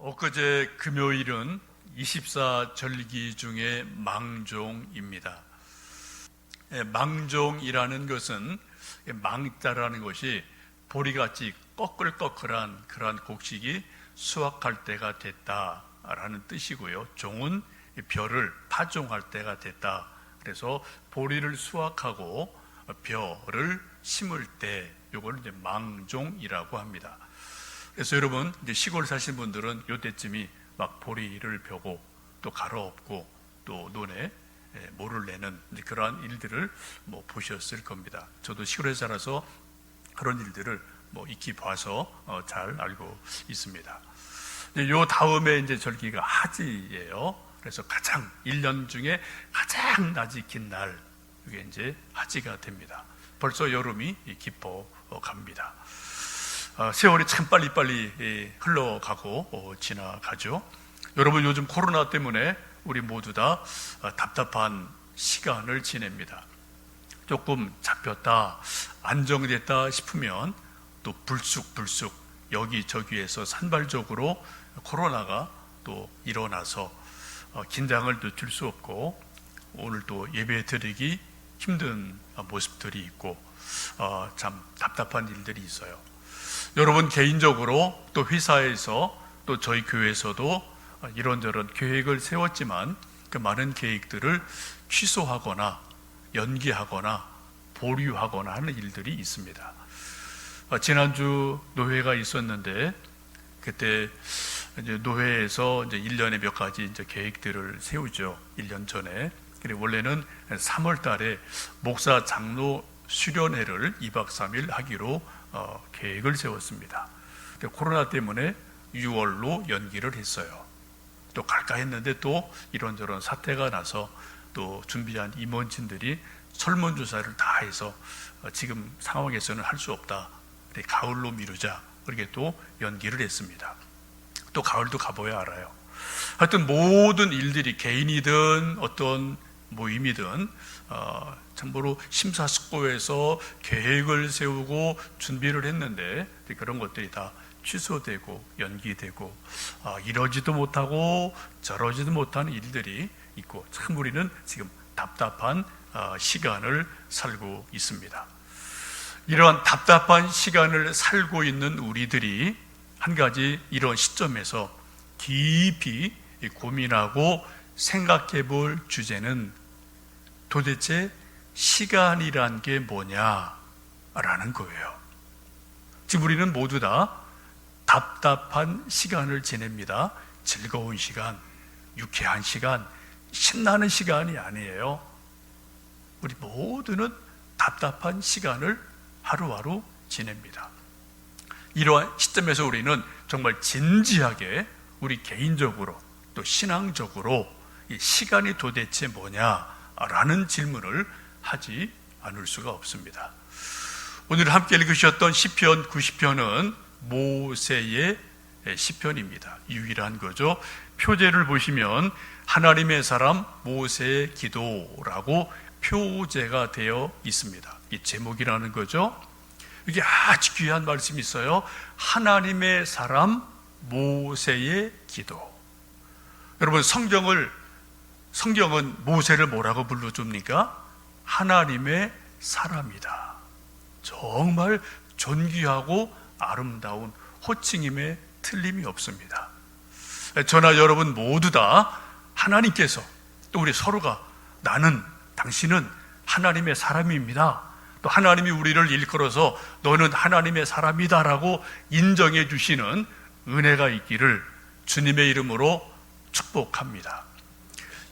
엊그제 금요일은 24절기 중에 망종입니다. 망종이라는 것은 망자라는 것이 보리같이 꺼끌꺼끌한 그러한 곡식이 수확할 때가 됐다라는 뜻이고요. 종은 벼를 파종할 때가 됐다. 그래서 보리를 수확하고 벼를 심을 때 요걸 이제 망종이라고 합니다. 그래서 여러분 이제 시골 사신 분들은 요때쯤이 막 보리를 벼고 또 갈아엎고 또 논에 모를 내는 그러한 일들을 보셨을 겁니다. 저도 시골에 살아서 그런 일들을 익히 봐서 잘 알고 있습니다. 요 다음에 이제 절기가 하지예요. 그래서 가장 1년 중에 가장 낮이 긴 날, 이게 이제 하지가 됩니다. 벌써 여름이 깊어 갑니다. 세월이 참 빨리빨리 흘러가고 지나가죠. 여러분 요즘 코로나 때문에 우리 모두 다 답답한 시간을 지냅니다. 조금 잡혔다, 안정됐다 싶으면 또 불쑥불쑥 여기저기에서 산발적으로 코로나가 또 일어나서 긴장을 늦출 수 없고 오늘 또 예배 드리기 힘든 모습들이 있고 참 답답한 일들이 있어요. 여러분 개인적으로 또 회사에서 또 저희 교회에서도 이런저런 계획을 세웠지만 그 많은 계획들을 취소하거나 연기하거나 보류하거나 하는 일들이 있습니다. 지난주 노회가 있었는데 그때 이제 노회에서 이제 1년에 몇 가지 이제 계획들을 세우죠. 1년 전에. 그리고 원래는 3월 달에 목사 장로 수련회를 2박 3일 하기로 계획을 세웠습니다. 코로나 때문에 6월로 연기를 했어요. 또 갈까 했는데 또 이런저런 사태가 나서 또 준비한 임원진들이 설문조사를 다 해서 지금 상황에서는 할 수 없다. 가을로 미루자. 그렇게 또 연기를 했습니다. 또 가을도 가봐야 알아요. 하여튼 모든 일들이 개인이든 어떤 모임이든 참고로 심사숙고해서 계획을 세우고 준비를 했는데 그런 것들이 다 취소되고 연기되고 이러지도 못하고 저러지도 못하는 일들이 있고 참 우리는 지금 답답한 시간을 살고 있습니다. 이러한 답답한 시간을 살고 있는 우리들이 한 가지 이런 시점에서 깊이 고민하고 생각해 볼 주제는 도대체 시간이란 게 뭐냐라는 거예요. 지금 우리는 모두 다 답답한 시간을 지냅니다. 즐거운 시간, 유쾌한 시간, 신나는 시간이 아니에요. 우리 모두는 답답한 시간을 하루하루 지냅니다. 이러한 시점에서 우리는 정말 진지하게 우리 개인적으로 또 신앙적으로 이 시간이 도대체 뭐냐라는 질문을 하지 않을 수가 없습니다. 오늘 함께 읽으셨던 시편 90편은 모세의 시편입니다. 유일한 거죠. 표제를 보시면 하나님의 사람 모세의 기도라고 표제가 되어 있습니다. 이 제목이라는 거죠. 이게 아주 귀한 말씀이 있어요. 하나님의 사람 모세의 기도. 여러분 성경은 모세를 뭐라고 불러줍니까? 하나님의 사람이다. 정말 존귀하고 아름다운 호칭임에 틀림이 없습니다. 저나 여러분 모두 다 하나님께서 또 우리 서로가 나는 당신은 하나님의 사람입니다. 또 하나님이 우리를 일컬어서 너는 하나님의 사람이다라고 인정해 주시는 은혜가 있기를 주님의 이름으로 축복합니다.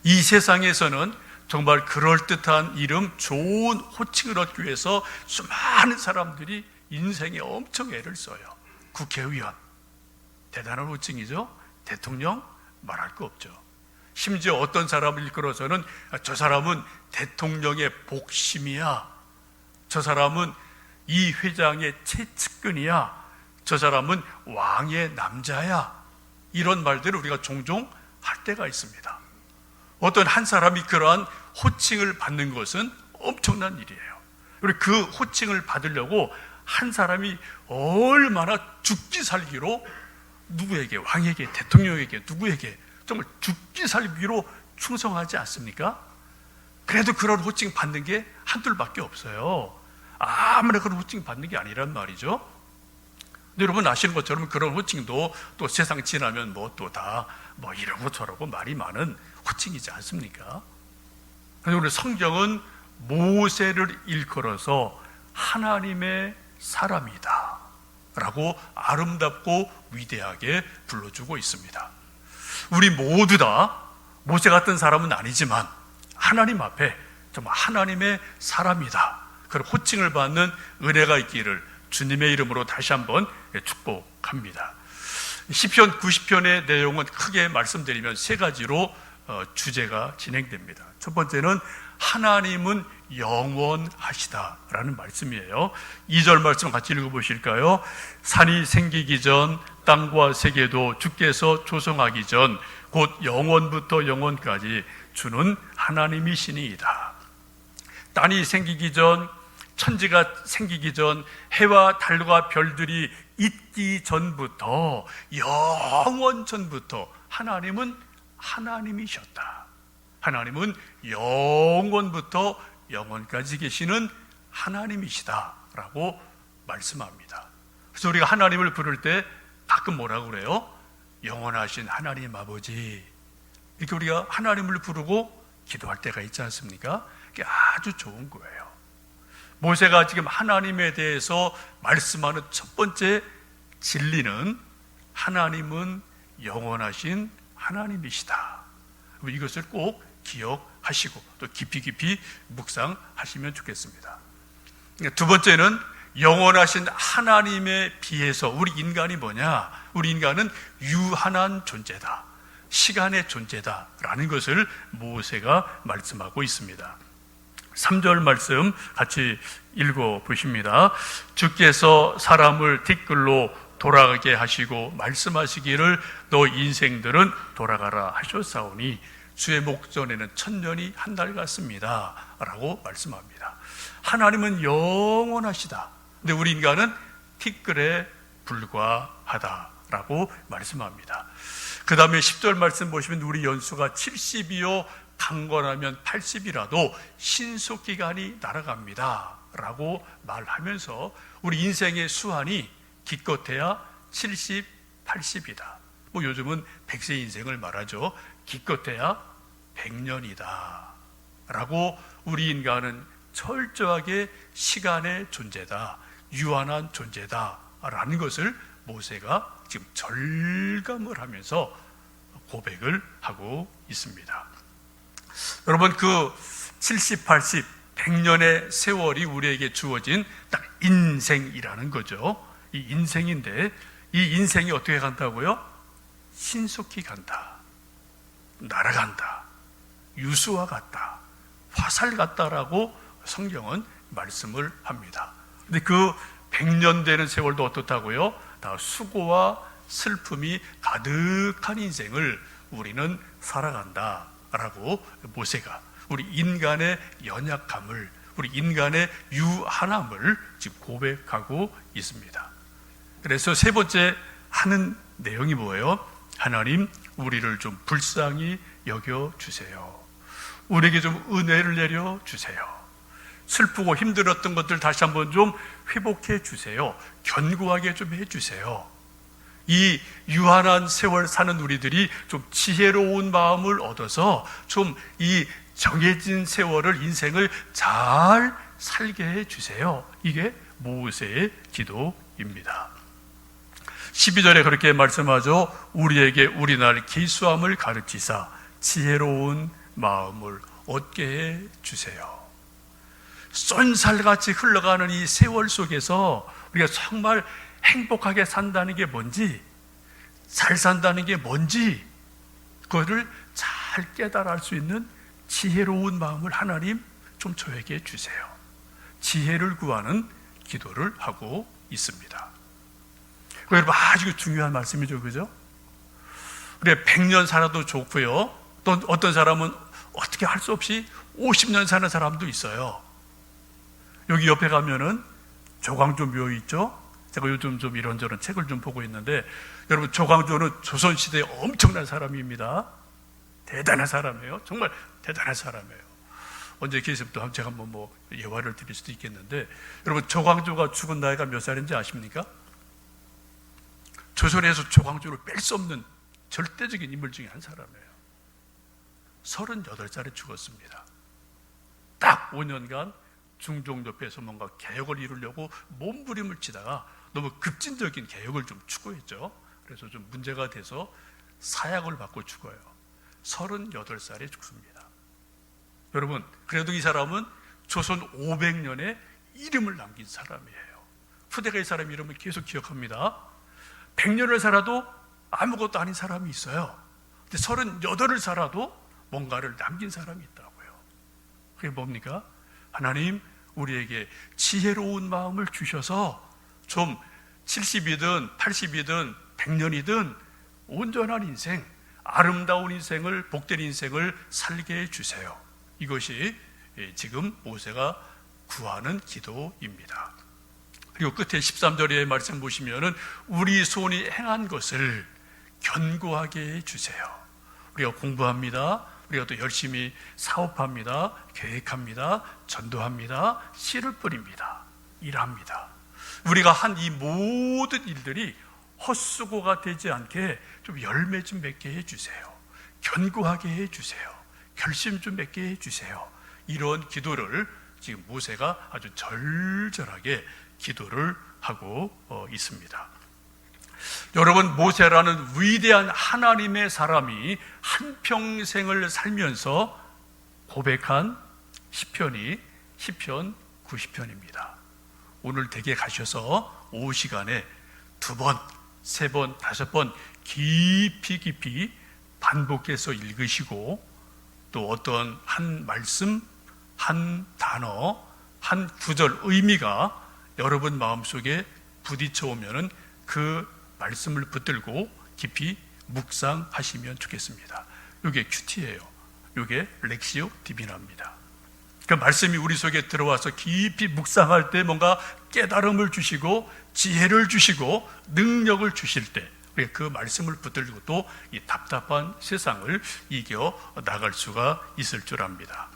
이 세상에서는 정말 그럴듯한 이름, 좋은 호칭을 얻기 위해서 수많은 사람들이 인생에 엄청 애를 써요. 국회의원, 대단한 호칭이죠. 대통령, 말할 거 없죠. 심지어 어떤 사람을 일컬어서는 저 사람은 대통령의 복심이야, 저 사람은 이 회장의 최측근이야, 저 사람은 왕의 남자야, 이런 말들을 우리가 종종 할 때가 있습니다. 어떤 한 사람이 그러한 호칭을 받는 것은 엄청난 일이에요. 그리고 그 호칭을 받으려고 한 사람이 얼마나 죽기 살기로 누구에게, 왕에게, 대통령에게, 누구에게 정말 죽기 살기로 충성하지 않습니까? 그래도 그런 호칭 받는 게 한둘밖에 없어요. 아무나 그런 호칭 받는 게 아니란 말이죠. 근데 여러분 아시는 것처럼 그런 호칭도 또 세상 지나면 또 다 이런 거 저러고 말이 많은 호칭이지 않습니까? 그래서 우리 성경은 모세를 일컬어서 하나님의 사람이다 라고 아름답고 위대하게 불러주고 있습니다. 우리 모두 다 모세 같은 사람은 아니지만 하나님 앞에 정말 하나님의 사람이다, 그런 호칭을 받는 은혜가 있기를 주님의 이름으로 다시 한번 축복합니다. 시편 90편의 내용은 크게 말씀드리면 세 가지로 주제가 진행됩니다. 첫 번째는 하나님은 영원하시다라는 말씀이에요. 2절 말씀 같이 읽어보실까요? 산이 생기기 전 땅과 세계도 주께서 조성하기 전 곧 영원부터 영원까지 주는 하나님이시니이다. 땅이 생기기 전, 천지가 생기기 전, 해와 달과 별들이 있기 전부터, 영원 전부터 하나님은 하나님이셨다. 하나님은 영원부터 영원까지 계시는 하나님이시다라고 말씀합니다. 그래서 우리가 하나님을 부를 때 가끔 뭐라고 그래요? 영원하신 하나님 아버지, 이렇게 우리가 하나님을 부르고 기도할 때가 있지 않습니까? 그게 아주 좋은 거예요. 모세가 지금 하나님에 대해서 말씀하는 첫 번째 진리는 하나님은 영원하신 하나님이시다. 이것을 꼭 기억하시고 또 깊이 묵상하시면 좋겠습니다. 두 번째는 영원하신 하나님에 비해서 우리 인간이 뭐냐? 우리 인간은 유한한 존재다, 시간의 존재다라는 것을 모세가 말씀하고 있습니다. 3절 말씀 같이 읽어보십니다. 주께서 사람을 티끌로 돌아가게 하시고 말씀하시기를 너 인생들은 돌아가라 하셨사오니 주의 목전에는 천년이 한 달 같습니다 라고 말씀합니다. 하나님은 영원하시다. 근데 우리 인간은 티끌에 불과하다라고 말씀합니다. 그 다음에 10절 말씀 보시면 우리 연수가 70이요 강건하면 80이라도 신속기간이 날아갑니다 라고 말하면서 우리 인생의 수한이 기껏해야 70, 80이다. 요즘은 100세 인생을 말하죠. 기껏해야 100년이다 라고 우리 인간은 철저하게 시간의 존재다, 유한한 존재다 라는 것을 모세가 지금 절감을 하면서 고백을 하고 있습니다. 여러분, 그 70, 80, 100년의 세월이 우리에게 주어진 딱 인생이라는 거죠. 이 인생인데 이 인생이 어떻게 간다고요? 신속히 간다, 날아간다, 유수와 같다, 화살 같다라고 성경은 말씀을 합니다. 근데 그 100년 되는 세월도 어떻다고요? 다 수고와 슬픔이 가득한 인생을 우리는 살아간다라고 모세가 우리 인간의 연약함을, 우리 인간의 유한함을 지금 고백하고 있습니다. 그래서 세 번째 하는 내용이 뭐예요? 하나님, 우리를 좀 불쌍히 여겨주세요. 우리에게 좀 은혜를 내려주세요. 슬프고 힘들었던 것들 다시 한번 좀 회복해 주세요. 견고하게 좀 해주세요. 이 유한한 세월 사는 우리들이 좀 지혜로운 마음을 얻어서 좀 이 정해진 세월을, 인생을 잘 살게 해주세요. 이게 모세의 기도입니다. 12절에 그렇게 말씀하죠. 우리에게 우리날 기수함을 가르치사 지혜로운 마음을 얻게 해주세요. 쏜살같이 흘러가는 이 세월 속에서 우리가 정말 행복하게 산다는 게 뭔지, 잘 산다는 게 뭔지, 그거를 잘 깨달을 수 있는 지혜로운 마음을 하나님 좀 저에게 주세요. 지혜를 구하는 기도를 하고 있습니다. 여러분, 아주 중요한 말씀이죠, 그죠? 우리가 100년 살아도 좋고요, 또 어떤 사람은 어떻게 할 수 없이 50년 사는 사람도 있어요. 여기 옆에 가면은 조광조 묘 있죠? 제가 요즘 좀 이런저런 책을 좀 보고 있는데 여러분, 조광조는 조선시대에 엄청난 사람입니다. 대단한 사람이에요. 정말 대단한 사람이에요. 언제 계시면 또 제가 한번 예화를 드릴 수도 있겠는데, 여러분, 조광조가 죽은 나이가 몇 살인지 아십니까? 조선에서 조광조를 뺄 수 없는 절대적인 인물 중에 한 사람이에요. 38살에 죽었습니다. 딱 5년간 중종 옆에서 뭔가 개혁을 이루려고 몸부림을 치다가 너무 급진적인 개혁을 좀 추구했죠. 그래서 좀 문제가 돼서 사약을 받고 죽어요. 38살에 죽습니다. 여러분, 그래도 이 사람은 조선 500년에 이름을 남긴 사람이에요. 후대가 이 사람 이름을 계속 기억합니다. 100년을 살아도 아무것도 아닌 사람이 있어요. 근데 38을 살아도 뭔가를 남긴 사람이 있다고요. 그게 뭡니까? 하나님, 우리에게 지혜로운 마음을 주셔서 좀 70이든 80이든 100년이든 온전한 인생, 아름다운 인생을, 복된 인생을 살게 해주세요. 이것이 지금 모세가 구하는 기도입니다. 그리고 끝에 13절의 말씀 보시면은 우리 손이 행한 것을 견고하게 해주세요. 우리가 공부합니다. 우리가 또 열심히 사업합니다. 계획합니다. 전도합니다. 씨를 뿌립니다. 일합니다. 우리가 한 이 모든 일들이 헛수고가 되지 않게 좀 열매 좀 맺게 해주세요. 견고하게 해주세요. 결심 좀 맺게 해주세요. 이런 기도를 지금 모세가 아주 절절하게 기도를 하고 있습니다. 여러분, 모세라는 위대한 하나님의 사람이 한평생을 살면서 고백한 시편이 시편 90편입니다. 오늘 댁에 가셔서 오후 시간에 2번, 3번, 5번 깊이 반복해서 읽으시고, 또 어떤 한 말씀, 한 단어, 한 구절 의미가 여러분 마음속에 부딪혀 오면은 그 말씀을 붙들고 깊이 묵상하시면 좋겠습니다. 이게 큐티예요. 이게 렉시오 디비나입니다. 그 말씀이 우리 속에 들어와서 깊이 묵상할 때 뭔가 깨달음을 주시고 지혜를 주시고 능력을 주실 때 그 말씀을 붙들고 또 이 답답한 세상을 이겨 나갈 수가 있을 줄 압니다.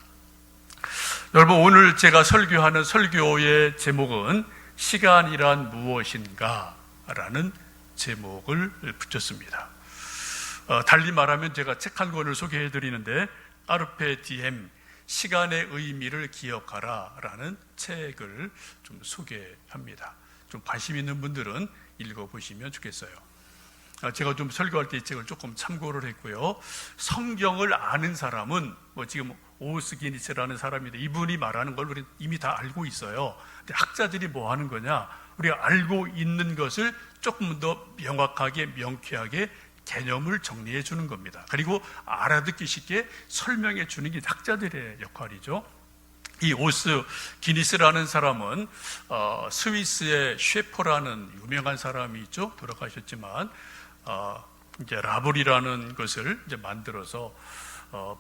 여러분, 오늘 제가 설교하는 설교의 제목은 시간이란 무엇인가 라는 제목을 붙였습니다. 달리 말하면 제가 책 한 권을 소개해 드리는데, 까르페 디엠, 시간의 의미를 기억하라 라는 책을 좀 소개합니다. 좀 관심 있는 분들은 읽어보시면 좋겠어요. 제가 좀 설교할 때 이 책을 조금 참고를 했고요. 성경을 아는 사람은 지금 오스 기니스라는 사람인데, 이분이 말하는 걸 우리 이미 다 알고 있어요. 근데 학자들이 뭐 하는 거냐? 우리가 알고 있는 것을 조금 더 명확하게, 명쾌하게 개념을 정리해 주는 겁니다. 그리고 알아듣기 쉽게 설명해 주는 게 학자들의 역할이죠. 이 오스 기니스라는 사람은 스위스의 셰퍼라는 유명한 사람이 있죠. 돌아가셨지만 이제 라볼이라는 것을 이제 만들어서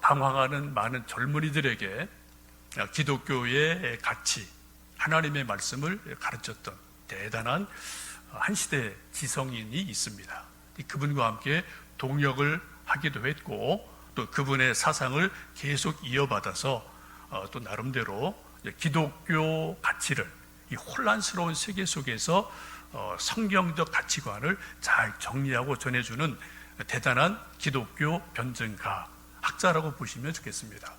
방황하는 많은 젊은이들에게 기독교의 가치, 하나님의 말씀을 가르쳤던 대단한 한 시대 지성인이 있습니다. 그분과 함께 동역을 하기도 했고, 또 그분의 사상을 계속 이어받아서 또 나름대로 기독교 가치를 이 혼란스러운 세계 속에서 성경적 가치관을 잘 정리하고 전해주는 대단한 기독교 변증가, 학자라고 보시면 좋겠습니다.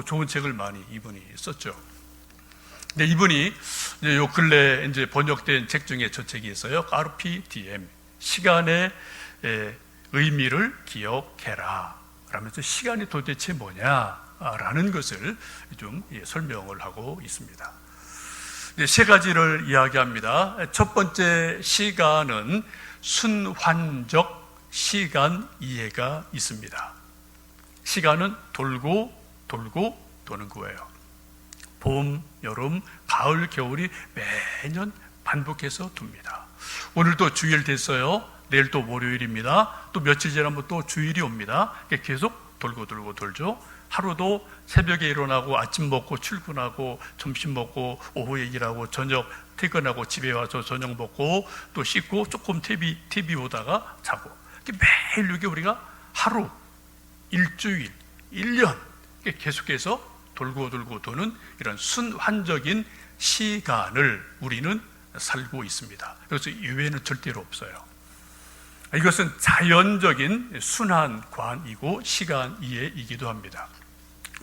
좋은 책을 많이 이분이 썼죠. 근데 이분이 요 근래 이제 번역된 책 중에 저 책이 있어요. 까르페 디엠, 시간의 의미를 기억해라 라면서 시간이 도대체 뭐냐라는 것을 좀 설명을 하고 있습니다. 세 가지를 이야기합니다. 첫 번째, 시간은 순환적 시간 이해가 있습니다. 시간은 돌고 도는 거예요. 봄, 여름, 가을, 겨울이 매년 반복해서 돕니다. 오늘도 주일 됐어요. 내일 또 월요일입니다. 또 며칠 지나면 또 주일이 옵니다. 계속 돌고 돌죠. 하루도 새벽에 일어나고 아침 먹고 출근하고 점심 먹고 오후에 일하고 저녁 퇴근하고 집에 와서 저녁 먹고 또 씻고 조금 TV 보다가 자고, 매일 이게 우리가 하루, 일주일, 1년 계속해서 돌고 도는 이런 순환적인 시간을 우리는 살고 있습니다. 그래서 이외에는 절대로 없어요. 이것은 자연적인 순환관이고 시간 이해이기도 합니다.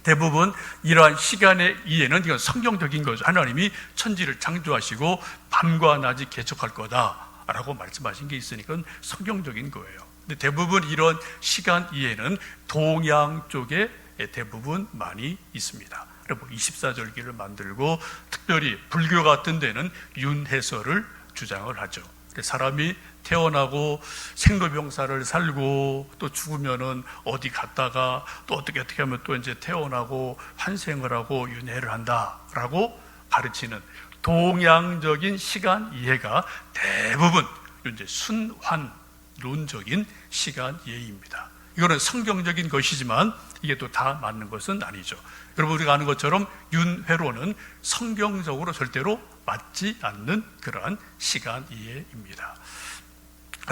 대부분 이러한 시간의 이해는 이건 성경적인 거죠. 하나님이 천지를 창조하시고 밤과 낮이 개척할 거다라고 말씀하신 게 있으니까 성경적인 거예요. 근데 대부분 이런 시간 이해는 동양 쪽에 대부분 많이 있습니다. 24절기를 만들고 특별히 불교 같은 데는 윤회설을 주장을 하죠. 사람이 태어나고 생로병사를 살고 또 죽으면은 어디 갔다가 또 어떻게 하면 또 이제 태어나고 환생을 하고 윤회를 한다라고 가르치는 동양적인 시간 이해가 대부분 이제 순환론적인 시간 이해입니다. 이거는 성경적인 것이지만 이게 또 다 맞는 것은 아니죠. 여러분, 우리가 아는 것처럼 윤회로는 성경적으로 절대로 맞지 않는 그러한 시간 이해입니다.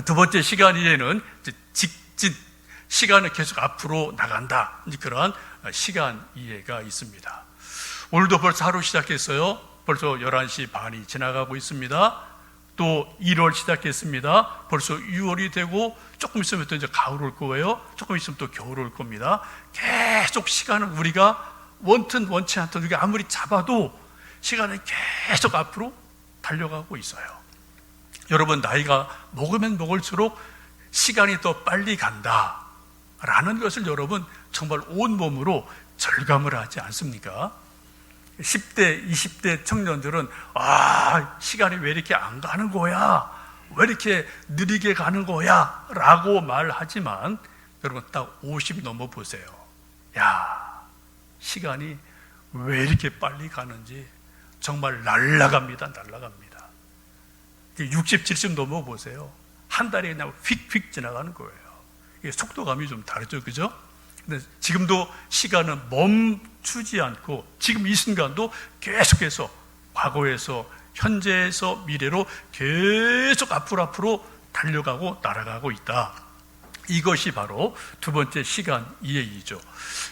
두 번째 시간 이해는 직진, 시간은 계속 앞으로 나간다, 그러한 시간 이해가 있습니다. 오늘도 벌써 하루 시작했어요. 벌써 11시 반이 지나가고 있습니다. 또 1월 시작했습니다. 벌써 6월이 되고 조금 있으면 또 이제 가을 올 거예요. 조금 있으면 또 겨울 올 겁니다. 계속 시간은 우리가 원튼 원치 않든 우리가 아무리 잡아도 시간은 계속 앞으로 달려가고 있어요. 여러분, 나이가 먹으면 먹을수록 시간이 더 빨리 간다라는 것을 여러분 정말 온몸으로 절감을 하지 않습니까? 10대, 20대 청년들은 시간이 왜 이렇게 안 가는 거야? 왜 이렇게 느리게 가는 거야? 라고 말하지만 여러분 딱 50 넘어 보세요. 시간이 왜 이렇게 빨리 가는지 정말 날아갑니다. 60, 70 넘어 보세요. 한 달이 그냥 휙휙 지나가는 거예요. 이게 속도감이 좀 다르죠, 그죠? 근데 지금도 시간은 멈추지 않고 지금 이 순간도 계속해서 과거에서 현재에서 미래로 계속 앞으로 달려가고 날아가고 있다. 이것이 바로 두 번째 시간 이해이죠.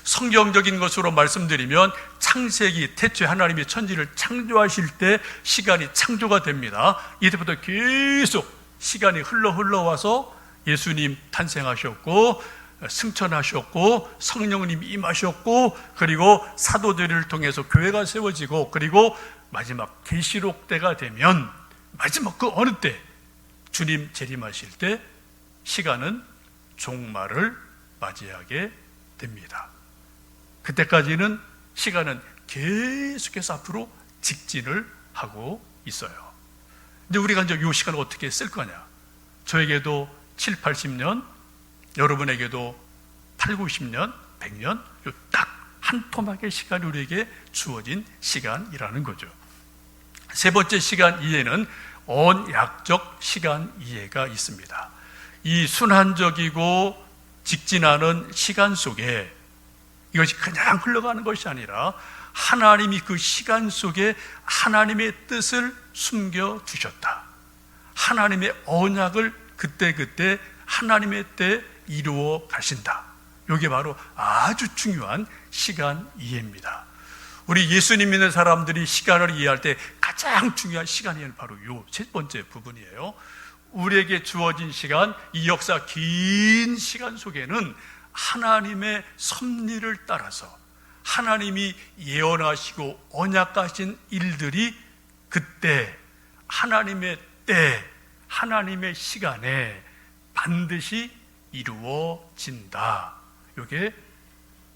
성경적인 것으로 말씀드리면 창세기, 태초에 하나님이 천지를 창조하실 때 시간이 창조가 됩니다. 이때부터 계속 시간이 흘러와서 예수님 탄생하셨고 승천하셨고 성령님 임하셨고 그리고 사도들을 통해서 교회가 세워지고 그리고 마지막 계시록 때가 되면 마지막 그 어느 때 주님 재림하실 때 시간은 종말을 맞이하게 됩니다. 그때까지는 시간은 계속해서 앞으로 직진을 하고 있어요. 근데 우리가 이제 이 시간을 어떻게 쓸 거냐? 저에게도 7, 80년, 여러분에게도 8, 90년, 100년, 딱 한 토막의 시간이 우리에게 주어진 시간이라는 거죠. 세 번째 시간 이해는 언약적 시간 이해가 있습니다. 이 순환적이고 직진하는 시간 속에 이것이 그냥 흘러가는 것이 아니라 하나님이 그 시간 속에 하나님의 뜻을 숨겨주셨다. 하나님의 언약을 그때그때 하나님의 때 이루어 가신다. 이게 바로 아주 중요한 시간 이해입니다. 우리 예수님 믿는 사람들이 시간을 이해할 때 가장 중요한 시간 이해는 바로 이 세 번째 부분이에요. 우리에게 주어진 시간, 이 역사 긴 시간 속에는 하나님의 섭리를 따라서 하나님이 예언하시고 언약하신 일들이 그때 하나님의 때, 하나님의 시간에 반드시 이루어진다. 이게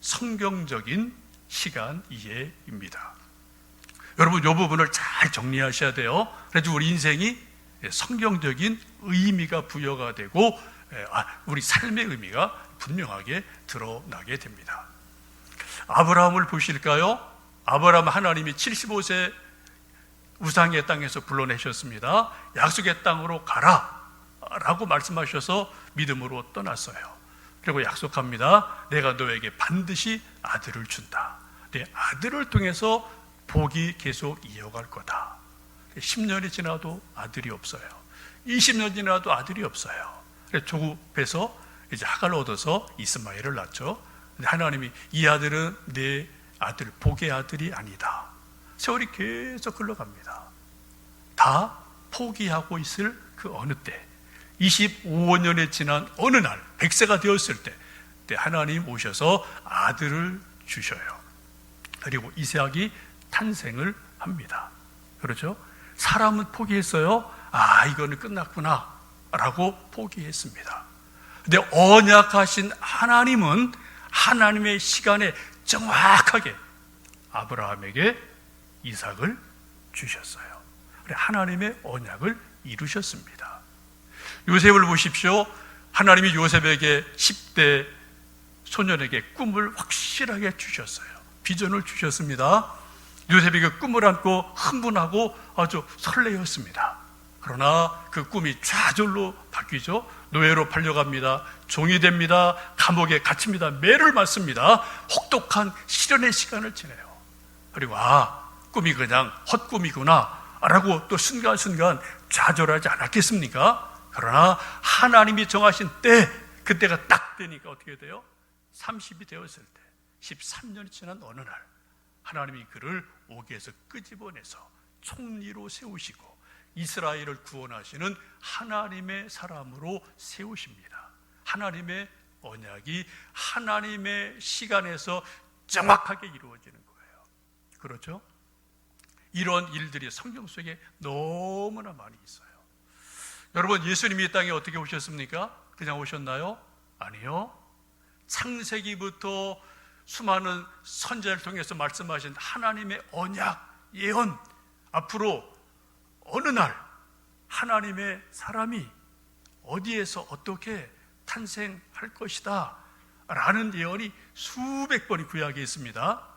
성경적인 시간 이해입니다. 여러분, 이 부분을 잘 정리하셔야 돼요. 그래서 우리 인생이 성경적인 의미가 부여가 되고 우리 삶의 의미가 분명하게 드러나게 됩니다. 아브라함을 보실까요? 아브라함 하나님이 75세 우상의 땅에서 불러내셨습니다. 약속의 땅으로 가라 라고 말씀하셔서 믿음으로 떠났어요. 그리고 약속합니다. 내가 너에게 반드시 아들을 준다. 내 아들을 통해서 복이 계속 이어갈 거다. 10년이 지나도 아들이 없어요. 20년 지나도 아들이 없어요. 조급해서 이제 하갈을 얻어서 이스마엘을 낳죠. 근데 하나님이 이 아들은 내 아들, 복의 아들이 아니다. 세월이 계속 흘러갑니다. 다 포기하고 있을 그 어느 때, 25년이 지난 어느 날 100세가 되었을 때 하나님 오셔서 아들을 주셔요. 그리고 이삭이 탄생을 합니다. 그렇죠? 사람은 포기했어요. 이거는 끝났구나 라고 포기했습니다. 근데 언약하신 하나님은 하나님의 시간에 정확하게 아브라함에게 이삭을 주셨어요. 하나님의 언약을 이루셨습니다. 요셉을 보십시오. 하나님이 요셉에게 10대 소년에게 꿈을 확실하게 주셨어요. 비전을 주셨습니다. 요셉이 그 꿈을 안고 흥분하고 아주 설레었습니다. 그러나 그 꿈이 좌절로 바뀌죠. 노예로 팔려갑니다. 종이 됩니다. 감옥에 갇힙니다. 매를 맞습니다. 혹독한 시련의 시간을 지내요. 그리고 꿈이 그냥 헛꿈이구나 라고 또 순간순간 좌절하지 않았겠습니까? 그러나 하나님이 정하신 때, 그때가 딱 되니까 어떻게 돼요? 30이 되었을 때, 13년이 지난 어느 날 하나님이 그를 옥에서 끄집어내서 총리로 세우시고 이스라엘을 구원하시는 하나님의 사람으로 세우십니다. 하나님의 언약이 하나님의 시간에서 정확하게 이루어지는 거예요. 그렇죠? 이런 일들이 성경 속에 너무나 많이 있어요. 여러분, 예수님이 이 땅에 어떻게 오셨습니까? 그냥 오셨나요? 아니요. 창세기부터 수많은 선지자를 통해서 말씀하신 하나님의 언약, 예언, 앞으로 어느 날 하나님의 사람이 어디에서 어떻게 탄생할 것이다 라는 예언이 수백 번이 구약에 있습니다.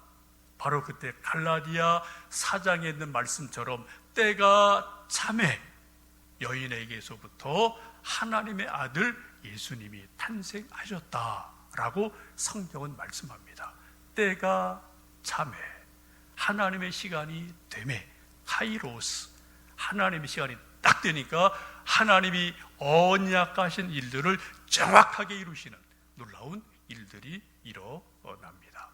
바로 그때 갈라디아 4장에 있는 말씀처럼 때가 참에 여인에게서부터 하나님의 아들 예수님이 탄생하셨다라고 성경은 말씀합니다. 때가 참에, 하나님의 시간이 되매, 카이로스, 하나님의 시간이 딱 되니까 하나님이 언약하신 일들을 정확하게 이루시는 놀라운 일들이 일어납니다.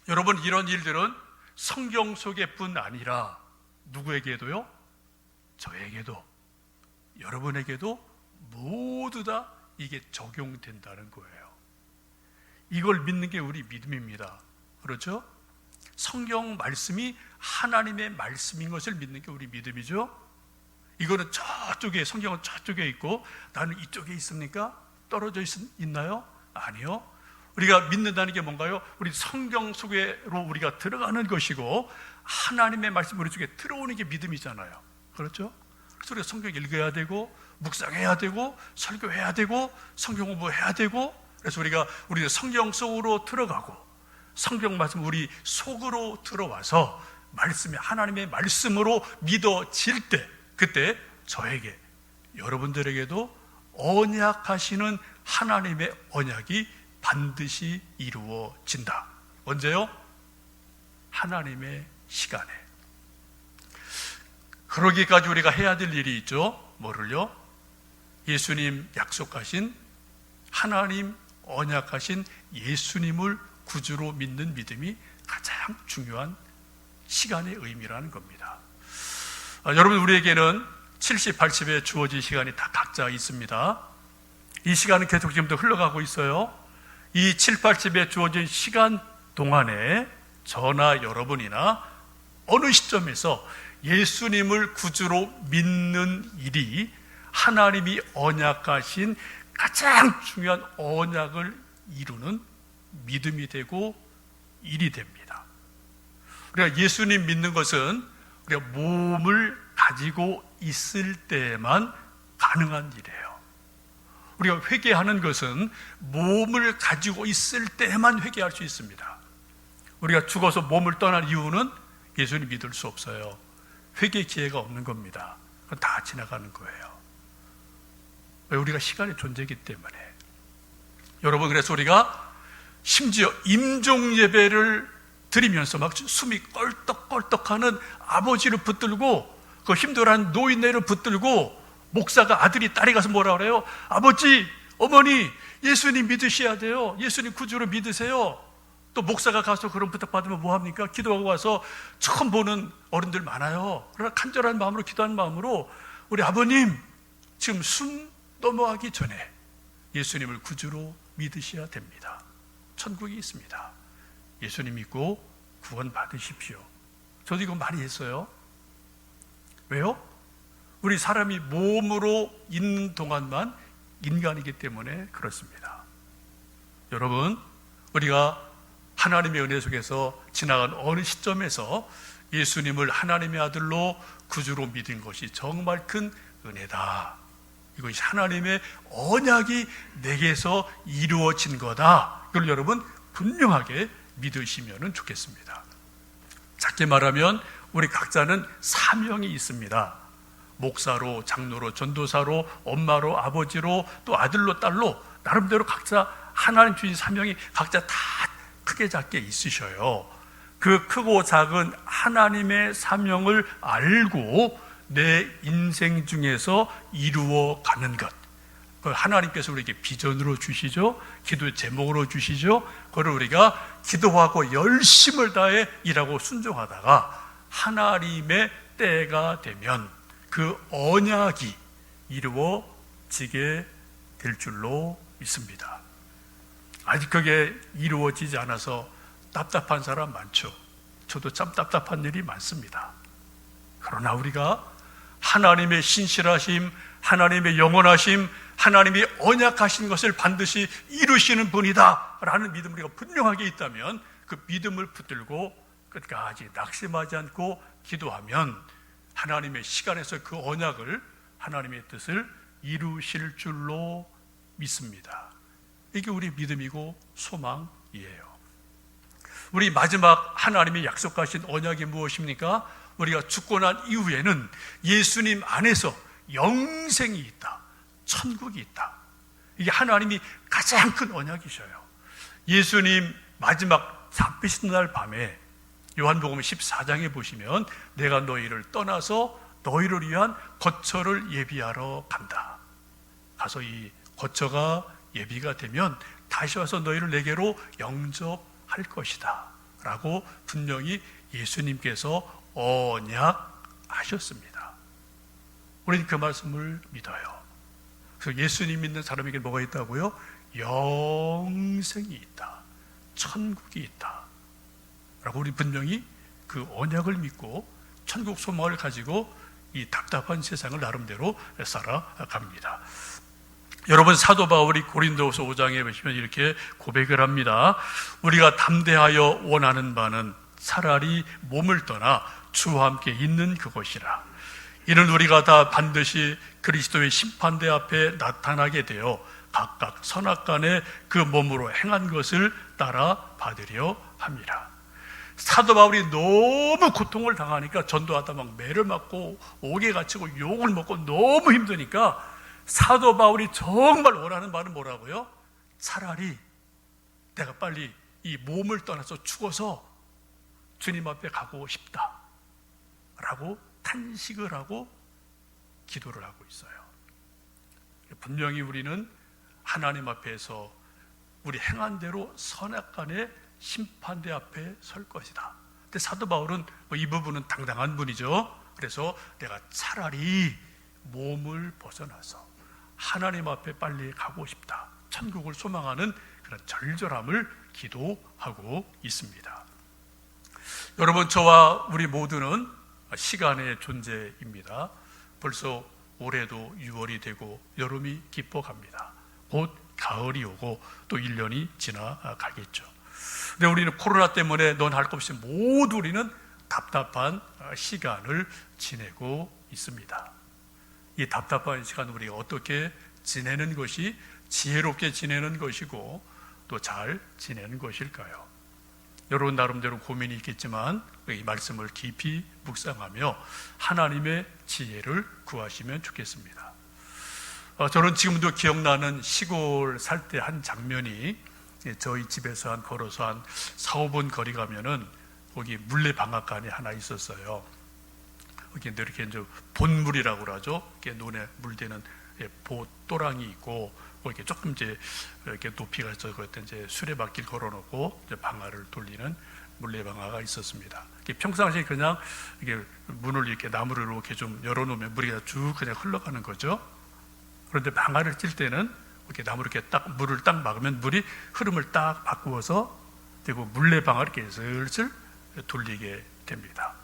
여러분, 이런 일들은 성경 속에뿐 아니라 누구에게도요? 저에게도, 여러분에게도 모두 다 이게 적용된다는 거예요. 이걸 믿는 게 우리 믿음입니다. 그렇죠? 성경 말씀이 하나님의 말씀인 것을 믿는 게 우리 믿음이죠. 이거는 저쪽에, 성경은 저쪽에 있고 나는 이쪽에 있습니까? 떨어져 있나요? 아니요. 우리가 믿는다는 게 뭔가요? 우리 성경 속으로 우리가 들어가는 것이고 하나님의 말씀이 우리 속에 들어오는 게 믿음이잖아요. 그렇죠? 그래서 우리가 성경 읽어야 되고 묵상해야 되고 설교해야 되고 성경 공부해야 되고, 그래서 우리 성경 속으로 들어가고 성경 말씀 우리 속으로 들어와서 말씀이 하나님의 말씀으로 믿어질 때, 그때 저에게, 여러분들에게도 언약하시는 하나님의 언약이 반드시 이루어진다. 언제요? 하나님의 시간에. 그러기까지 우리가 해야 될 일이 있죠. 뭐를요? 예수님 약속하신, 하나님 언약하신 예수님을 구주로 믿는 믿음이 가장 중요한 시간의 의미라는 겁니다. 여러분, 우리에게는 70, 80에 주어진 시간이 다 각자 있습니다. 이 시간은 계속 지금도 흘러가고 있어요. 이 7, 80에 주어진 시간 동안에 저나 여러분이나 어느 시점에서 예수님을 구주로 믿는 일이 하나님이 언약하신 가장 중요한 언약을 이루는 믿음이 되고 일이 됩니다. 우리가 예수님 믿는 것은 우리가 몸을 가지고 있을 때만 가능한 일이에요. 우리가 회개하는 것은 몸을 가지고 있을 때만 회개할 수 있습니다. 우리가 죽어서 몸을 떠난 이유는 예수님 믿을 수 없어요. 회개 기회가 없는 겁니다. 그건 다 지나가는 거예요. 왜? 우리가 시간의 존재이기 때문에. 여러분, 그래서 우리가 심지어 임종 예배를 드리면서 막 숨이 껄떡껄떡하는 아버지를 붙들고 그 힘들어하는 노인네를 붙들고 목사가 아들이 딸이 가서 뭐라 그래요? 아버지, 어머니, 예수님 믿으셔야 돼요. 예수님 구주로 믿으세요. 또 목사가 가서 그런 부탁받으면 뭐합니까? 기도하고 와서 처음 보는 어른들 많아요. 그러나 간절한 마음으로 기도하는 마음으로 우리 아버님, 지금 숨 넘어가기 전에 예수님을 구주로 믿으셔야 됩니다. 천국이 있습니다. 예수님 믿고 구원 받으십시오. 저도 이거 많이 했어요. 왜요? 우리 사람이 몸으로 있는 동안만 인간이기 때문에 그렇습니다. 여러분, 우리가 하나님의 은혜 속에서 지나간 어느 시점에서 예수님을 하나님의 아들로 구주로 믿은 것이 정말 큰 은혜다. 이것이 하나님의 언약이 내게서 이루어진 거다. 이걸 여러분 분명하게 믿으시면 좋겠습니다. 작게 말하면 우리 각자는 사명이 있습니다. 목사로, 장로로, 전도사로, 엄마로, 아버지로, 또 아들로, 딸로 나름대로 각자 하나님 주신 사명이 각자 다 크게 작게 있으셔요. 그 크고 작은 하나님의 사명을 알고 내 인생 중에서 이루어가는 것, 하나님께서 우리에게 비전으로 주시죠. 기도의 제목으로 주시죠. 그걸 우리가 기도하고 열심을 다해 일하고 순종하다가 하나님의 때가 되면 그 언약이 이루어지게 될 줄로 믿습니다. 아직 그게 이루어지지 않아서 답답한 사람 많죠. 저도 참 답답한 일이 많습니다. 그러나 우리가 하나님의 신실하심, 하나님의 영원하심, 하나님이 언약하신 것을 반드시 이루시는 분이다 라는 믿음이 우리가 분명하게 있다면 그 믿음을 붙들고 끝까지 낙심하지 않고 기도하면 하나님의 시간에서 그 언약을, 하나님의 뜻을 이루실 줄로 믿습니다. 이게 우리 믿음이고 소망이에요. 우리 마지막 하나님이 약속하신 언약이 무엇입니까? 우리가 죽고 난 이후에는 예수님 안에서 영생이 있다, 천국이 있다. 이게 하나님이 가장 큰 언약이셔요. 예수님 마지막 잡히신 날 밤에 요한복음 14장에 보시면 내가 너희를 떠나서 너희를 위한 거처를 예비하러 간다. 가서 이 거처가 예비가 되면 다시 와서 너희를 내게로 영접할 것이다 라고 분명히 예수님께서 언약하셨습니다. 우리는 그 말씀을 믿어요. 그래서 예수님 믿는 사람에게 뭐가 있다고요? 영생이 있다, 천국이 있다 라고 우리 분명히 그 언약을 믿고 천국 소망을 가지고 이 답답한 세상을 나름대로 살아갑니다. 여러분, 사도 바울이 고린도후서 5장에 보시면 이렇게 고백을 합니다. 우리가 담대하여 원하는 바는 차라리 몸을 떠나 주와 함께 있는 그것이라. 이는 우리가 다 반드시 그리스도의 심판대 앞에 나타나게 되어 각각 선악간에 그 몸으로 행한 것을 따라 받으려 함이라. 사도 바울이 너무 고통을 당하니까 전도하다 막 매를 맞고 옥에 갇히고 욕을 먹고 너무 힘드니까 사도 바울이 정말 원하는 말은 뭐라고요? 차라리 내가 빨리 이 몸을 떠나서 죽어서 주님 앞에 가고 싶다 라고 탄식을 하고 기도를 하고 있어요. 분명히 우리는 하나님 앞에서 우리 행한 대로 선악간의 심판대 앞에 설 것이다. 근데 사도 바울은 이 부분은 당당한 분이죠. 그래서 내가 차라리 몸을 벗어나서 하나님 앞에 빨리 가고 싶다, 천국을 소망하는 그런 절절함을 기도하고 있습니다. 여러분, 저와 우리 모두는 시간의 존재입니다. 벌써 올해도 6월이 되고 여름이 깊어갑니다. 곧 가을이 오고 또 1년이 지나가겠죠. 근데 우리는 코로나 때문에 넌 할 것 없이 모두 우리는 답답한 시간을 지내고 있습니다. 이 답답한 시간 우리가 어떻게 지내는 것이 지혜롭게 지내는 것이고 또 잘 지내는 것일까요? 여러분 나름대로 고민이 있겠지만 이 말씀을 깊이 묵상하며 하나님의 지혜를 구하시면 좋겠습니다. 저는 지금도 기억나는 시골 살 때 한 장면이, 저희 집에서 걸어서 한 4, 5분 거리 가면은 거기 물레방앗간이 하나 있었어요. 거기 이렇게 이제 본물이라고 그러죠. 이렇게 논에 물대는 보또랑이 있고, 이렇게 조금 이렇게 높이가 있어서 그때 이제 수레바퀴를 걸어놓고 이제 방아를 돌리는 물레방아가 있었습니다. 평상시에 그냥 이게 문을 이렇게 나무를 이렇게 좀 열어놓으면 물이 쭉 그냥 흘러가는 거죠. 그런데 방아를 찔 때는 이렇게 나무를 이렇게 딱 물을 딱 막으면 물이 흐름을 딱 바꾸어서 그리고 물레방아를 이렇게 슬슬 돌리게 됩니다.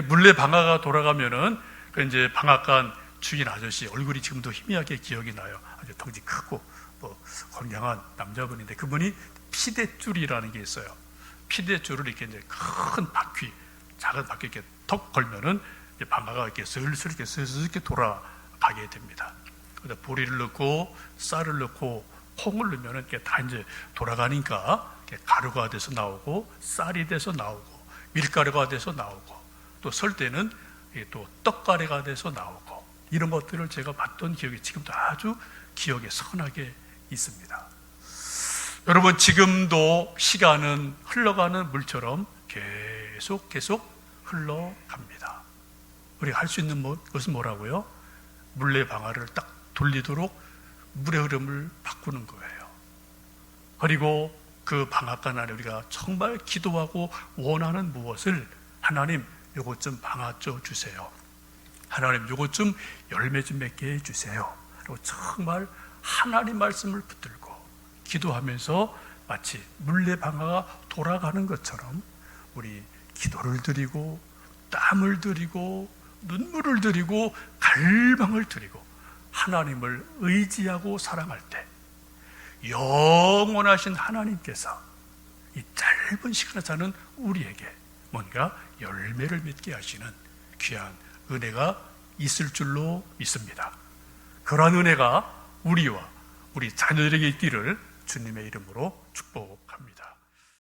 물레방아가 돌아가면은 그 이제 방앗간 주인 아저씨 얼굴이 지금도 희미하게 기억이 나요. 아주 덩치 크고 뭐 건강한 남자분인데 그분이 피대줄이라는 게 있어요. 피대줄을 이렇게 이제 큰 바퀴, 작은 바퀴 이렇게 턱 걸면은 이제 방아가 이렇게 슬슬 이렇게 돌아가게 됩니다. 그래서 보리를 넣고 쌀을 넣고 콩을 넣으면은 이렇게 다 이제 돌아가니까 이렇게 가루가 돼서 나오고 쌀이 돼서 나오고 밀가루가 돼서 나오고 또 설 때는 또 떡가래가 돼서 나오고 이런 것들을 제가 봤던 기억이 지금도 아주 기억에 선하게 있습니다. 여러분, 지금도 시간은 흘러가는 물처럼 계속 흘러갑니다. 우리가 할 수 있는 것은 뭐라고요? 물레방아를 딱 돌리도록 물의 흐름을 바꾸는 거예요. 그리고 그 방앗간 안에 우리가 정말 기도하고 원하는 무엇을, 하나님 요것 좀 방아 쪄 주세요. 하나님 요것 좀 열매 좀 맺게 해주세요. 그리고 정말 하나님 말씀을 붙들고 기도하면서 마치 물레방아가 돌아가는 것처럼 우리 기도를 드리고 땀을 드리고 눈물을 드리고 갈망을 드리고 하나님을 의지하고 사랑할 때 영원하신 하나님께서 이 짧은 시간에 사는 우리에게 뭔가 열매를 맺게 하시는 귀한 은혜가 있을 줄로 믿습니다. 그러한 은혜가 우리와 우리 자녀들에게 있기를 주님의 이름으로 축복합니다.